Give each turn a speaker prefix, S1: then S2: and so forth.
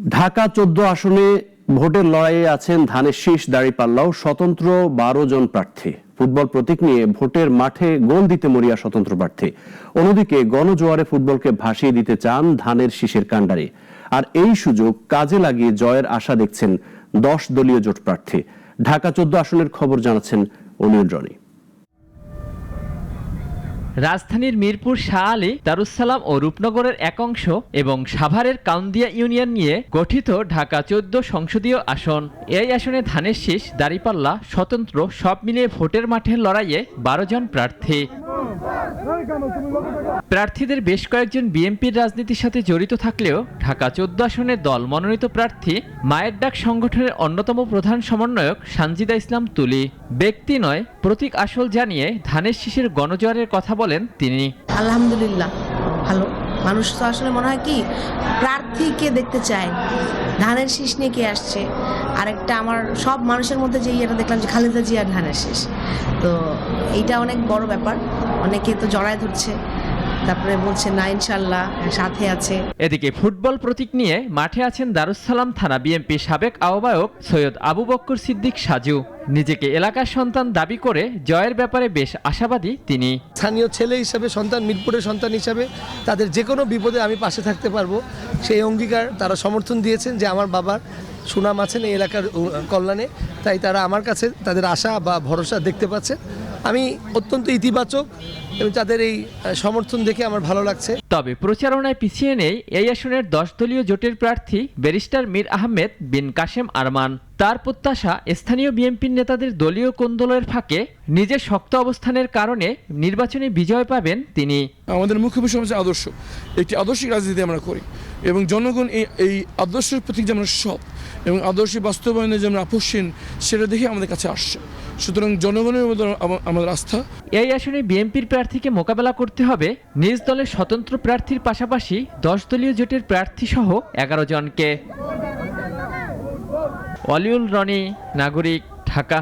S1: ঢাকা ১৪ আসনে ভোটের লড়াইয়ে আছেন ধানের শীষ দাঁড়িপাল্লাও স্বতন্ত্র ১২ জন প্রার্থী। ফুটবল প্রতীক নিয়ে ভোটের মাঠে গোল দিতে মরিয়া স্বতন্ত্র প্রার্থী। অন্যদিকে গণজোয়ারে ফুটবলকে ভাসিয়ে দিতে চান ধানের শীষের কাণ্ডারি। আর এই সুযোগ কাজে লাগিয়ে জয়ের আশা দেখছেন ১০ দলীয় জোট প্রার্থী। ঢাকা ১৪ আসনের খবর জানাচ্ছেন অনিয়ন রনি।
S2: রাজধানীর মিরপুর শাহ আলী, দারুসালাম ও রূপনগরের এক অংশ এবং সাভারের কাউন্দিয়া ইউনিয়ন নিয়ে গঠিত ঢাকা ১৪ সংসদীয় আসন। এই আসনে ধানের শীষ, দাঁড়িপাল্লা, স্বতন্ত্র সব মিলিয়ে ভোটের মাঠের লড়াইয়ে ১২ জন প্রার্থী। প্রার্থীদের বেশ কয়েকজন বিএনপির রাজনীতির সাথে জড়িত থাকলেও ঢাকা ১৪ আসনের দল মনোনীত প্রার্থী মায়ের ডাক সংগঠনের অন্যতম প্রধান সমন্বয়ক সানজিদা ইসলাম তুলি। ব্যক্তি নয়, প্রতীক আসল জানিয়ে ধানের শীষের গণজোয়ারের কথা বলেন তিনি।
S3: আলহামদুলিল্লাহ, ভালো। মানুষ তো আসলে মনে হয় কি প্রার্থীকে দেখতে চায়, ধানের শীষ নিয়ে কে আসছে। আরেকটা আমার সব মানুষের মধ্যে যে ইয়েটা দেখলাম যে খালেদা জিয়ার ধানের শীষ, তো এইটা অনেক বড় ব্যাপার। অনেকে তো জড়ায় ধরছে, তারপরে বলছে না ইনশাল্লাহ সাথে আছে।
S2: এদিকে ফুটবল প্রতীক নিয়ে মাঠে আছেন দারুসালাম থানা বিএনপি সাবেক আহ্বায়ক সৈয়দ আবু বক্কর সিদ্দিক সাজু। নিজেকে এলাকার সন্তান দাবি করে জয়ের ব্যাপারে বেশ আশাবাদী তিনি।
S4: স্থানীয় ছেলে হিসাবে, সন্তান, মিরপুরের সন্তান হিসাবে তাদের যে কোনো বিপদে আমি পাশে থাকতে পারবো, সেই অঙ্গীকার তারা সমর্থন দিয়েছেন যে আমার বাবার সুনাম আছেন এই এলাকার কল্যাণে, তাই তারা আমার কাছে তাদের আশা বা ভরসা দেখতে পাচ্ছেন। আমি অত্যন্ত ইতিবাচক এবং তাদের এই সমর্থন দেখে আমার ভালো লাগছে।
S2: তবে প্রচারণায় পিছিয়ে নেই এই আসনের ১০ দলীয় জোটের প্রার্থী ব্যারিস্টার মীর আহমেদ বিন কাশেম আরমান। তার প্রত্যাশা স্থানীয় বিএনপির নেতাদের দলীয় কোন্দলের ফাঁকে নিজের শক্ত অবস্থানের কারণে নির্বাচনে বিজয় পাবেন তিনি।
S5: আমাদের মুখ্য বিষয় হচ্ছে আদর্শ, একটি আদর্শিক রাজনীতি আমরা করি এবং জনগণ এই আদর্শের প্রতি যেমন সৎ এবং আদর্শ বাস্তবায়নে যেমন আপোষহীন, সেটা দেখে আমাদের কাছে আসছে। সুতরাং জনগণের আমাদের আস্থা।
S2: এই আসনে বিএনপির প্রার্থীকে মোকাবেলা করতে হবে নিজ দলের স্বতন্ত্র প্রার্থীর পাশাপাশি ১০ দলীয় জোটের প্রার্থী সহ ১১ জনকে। অলিউল রনি, নাগরিক, ঢাকা।